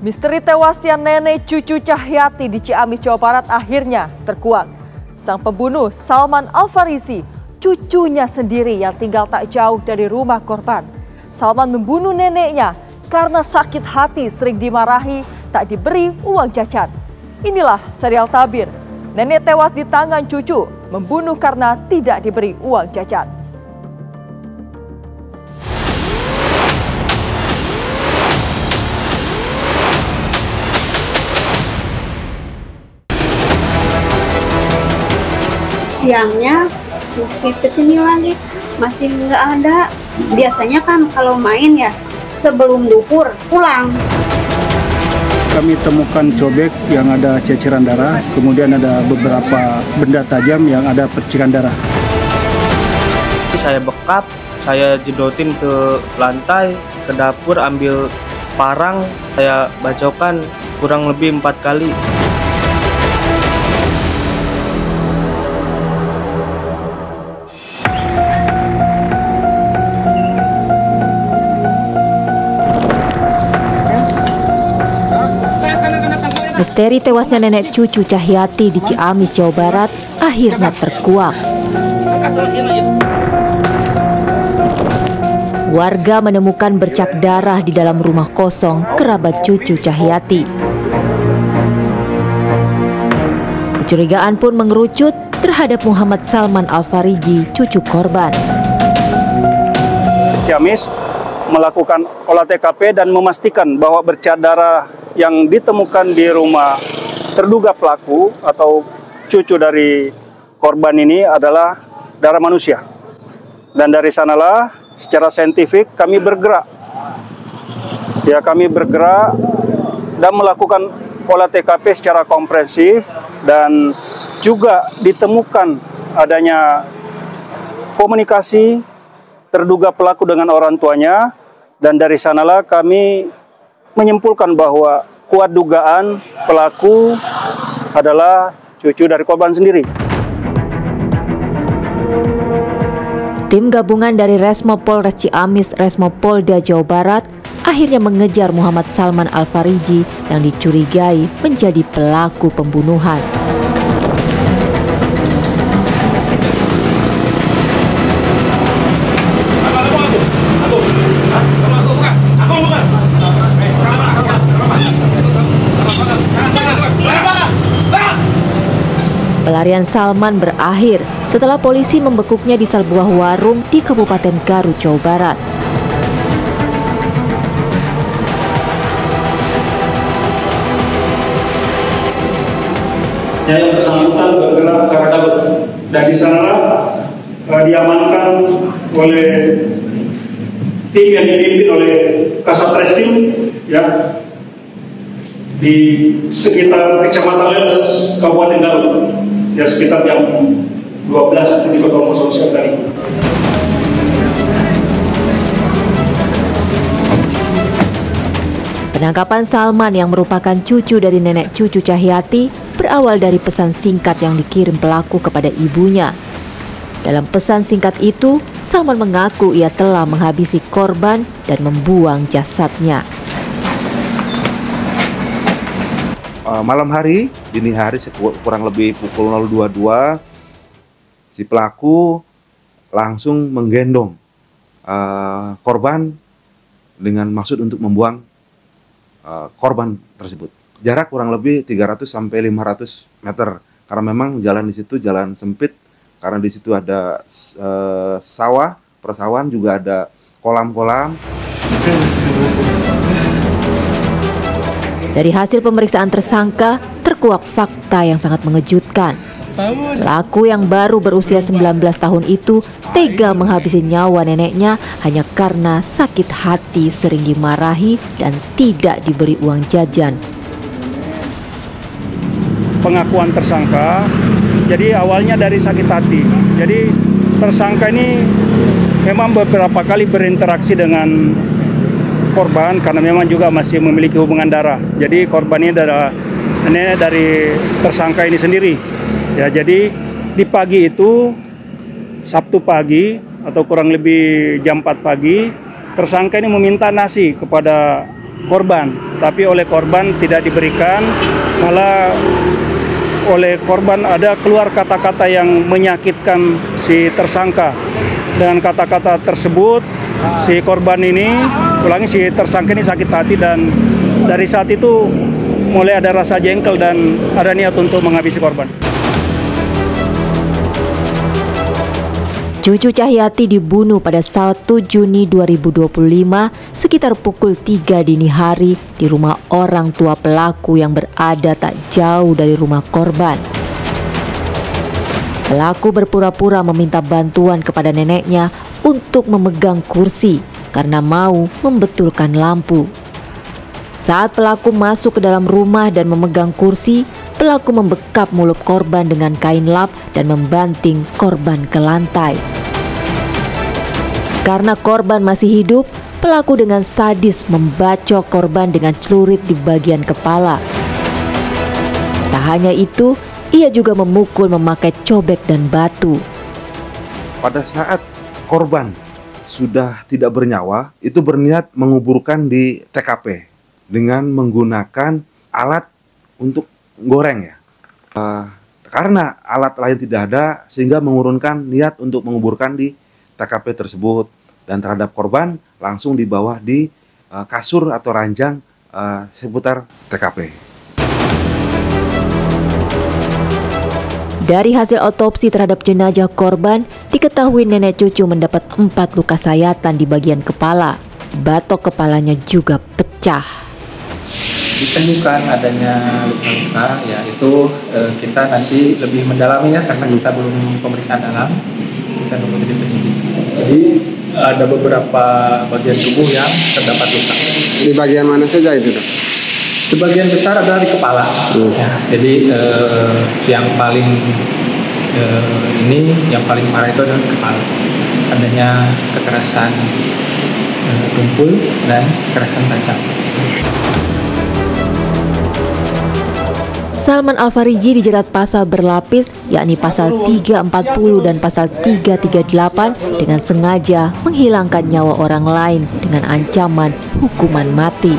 Misteri tewasnya nenek cucu Cahyati di Ciamis, Jawa Barat akhirnya terkuak. Sang pembunuh Salman Al-Farisi, cucunya sendiri yang tinggal tak jauh dari rumah korban. Salman membunuh neneknya karena sakit hati sering dimarahi tak diberi uang jajan. Inilah serial tabir. Nenek tewas di tangan cucu, membunuh karena tidak diberi uang jajan. Siangnya masih kesini lagi, masih nggak ada. Biasanya kan kalau main ya sebelum duhur pulang. Kami temukan cobek yang ada ceceran darah, kemudian ada beberapa benda tajam yang ada percikan darah. Saya bekap, saya jedotin ke lantai, ke dapur ambil parang, saya bacokan kurang lebih 4 kali. Misteri tewasnya nenek cucu Cahyati di Ciamis, Jawa Barat akhirnya terkuak. Warga menemukan bercak darah di dalam rumah kosong kerabat cucu Cahyati. Kecurigaan pun mengerucut terhadap Muhammad Salman Al-Farisi, cucu korban. Ciamis melakukan olah TKP dan memastikan bahwa bercak darah yang ditemukan di rumah terduga pelaku atau cucu dari korban ini adalah darah manusia. Dan dari sanalah secara saintifik kami bergerak. Ya, kami bergerak dan melakukan olah TKP secara komprehensif dan juga ditemukan adanya komunikasi terduga pelaku dengan orang tuanya, dan dari sanalah kami menyimpulkan bahwa kuat dugaan pelaku adalah cucu dari korban sendiri. Tim gabungan dari Resmo Polres Ciamis, Resmo Polda Jawa Barat akhirnya mengejar Muhammad Salman Al-Farisi yang dicurigai menjadi pelaku pembunuhan. Pelarian Salman berakhir setelah polisi membekuknya di sebuah warung di Kabupaten Garut, Jawa Barat. Yang bersangkutan bergerak ke arah Garut, dan di sana diamankan oleh tim yang dipimpin oleh Kasat Reskrim, ya, di sekitar Kecamatan Leles, Kabupaten Garut, ya, sekitar jam 12 di Kota Sosial tadi. Penangkapan Salman yang merupakan cucu dari nenek cucu Cahyati berawal dari pesan singkat yang dikirim pelaku kepada ibunya. Dalam pesan singkat itu, Salman mengaku ia telah menghabisi korban dan membuang jasadnya. Malam hari, dini hari kurang lebih pukul 022, si pelaku langsung menggendong korban dengan maksud untuk membuang korban tersebut. Jarak kurang lebih 300 sampai 500 meter, karena memang jalan di situ jalan sempit, karena di situ ada sawah, persawahan, juga ada kolam-kolam. Dari hasil pemeriksaan tersangka, terkuak fakta yang sangat mengejutkan. Pelaku yang baru berusia 19 tahun itu tega menghabisi nyawa neneknya hanya karena sakit hati sering dimarahi dan tidak diberi uang jajan. Pengakuan tersangka, jadi awalnya dari sakit hati. Jadi tersangka ini memang beberapa kali berinteraksi dengan korban karena memang juga masih memiliki hubungan darah. Jadi korban ini adalah nenek dari tersangka ini sendiri. Ya, jadi di pagi itu, Sabtu pagi atau kurang lebih jam 4 pagi, tersangka ini meminta nasi kepada korban, tapi oleh korban tidak diberikan, malah oleh korban ada keluar kata-kata yang menyakitkan si tersangka. Dengan kata-kata tersebut, si korban ini, si tersangka ini sakit hati, dan dari saat itu mulai ada rasa jengkel dan ada niat untuk menghabisi korban. Cucu Cahyati dibunuh pada 1 Juni 2025 sekitar pukul 3 dini hari di rumah orang tua pelaku yang berada tak jauh dari rumah korban. Pelaku berpura-pura meminta bantuan kepada neneknya untuk memegang kursi karena mau membetulkan lampu. Saat pelaku masuk ke dalam rumah dan memegang kursi, pelaku membekap mulut korban dengan kain lap dan membanting korban ke lantai. Karena korban masih hidup, pelaku dengan sadis membacok korban dengan celurit di bagian kepala. Tak hanya itu, ia juga memukul memakai cobek dan batu. Pada saat korban sudah tidak bernyawa, itu berniat menguburkan di TKP dengan menggunakan alat untuk goreng ya. Karena alat lain tidak ada, sehingga mengurunkan niat untuk menguburkan di TKP tersebut, dan terhadap korban langsung dibawa di kasur atau ranjang seputar TKP. Dari hasil otopsi terhadap jenazah korban, diketahui nenek cucu mendapat 4 luka sayatan di bagian kepala. Batok kepalanya juga pecah. Ditemukan adanya luka-luka, ya itu kita nanti lebih mendalaminya karena kita belum pemeriksaan dalam, kita nunggu dari penyidik. Jadi ada beberapa bagian tubuh yang terdapat luka. Di bagian mana saja itu, Dok? Sebagian besar adalah di kepala. Ya, jadi yang paling yang paling parah itu adalah di kepala. Adanya kekerasan tumpul dan kekerasan tajam. Salman Al-Fariji dijerat pasal berlapis, yakni pasal 340 dan pasal 338 dengan sengaja menghilangkan nyawa orang lain dengan ancaman hukuman mati.